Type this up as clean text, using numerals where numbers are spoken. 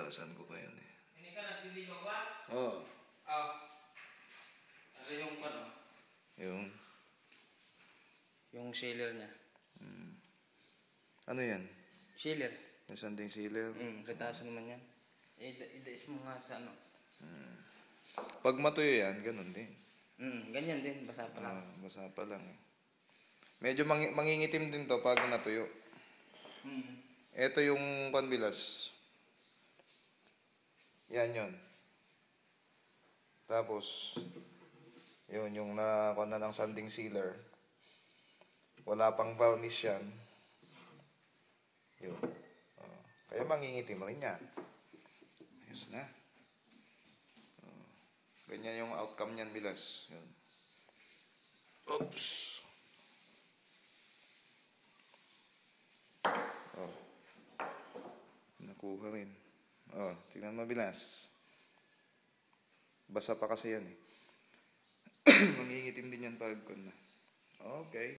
Hugasan ko pa yun eh. Hindi ka nagtitibag ba? Oo. Oo. Kasi yung ano? Yung sealer niya. Ano yan? Sealer. Yung sanding sealer? Retaso naman yan. Idais mo nga sa ano. Pag matuyo yan, ganun din. Ganyan din. Basa pa lang. Basa pa lang eh. Medyo mangingitim din to pag natuyo. Ito yung panbilas. Yan yun. Tapos, yun yung nakuha na ng sanding sealer. Wala pang varnish yan. Yun. Kaya mangingitim rin yan. Ayos na. Ganyan yung outcome niyan bilas. Yun. Oops. Nakuha rin. Tingnan mo bilas. Basa pa kasi yan eh. Mangingitim din yan pag okay.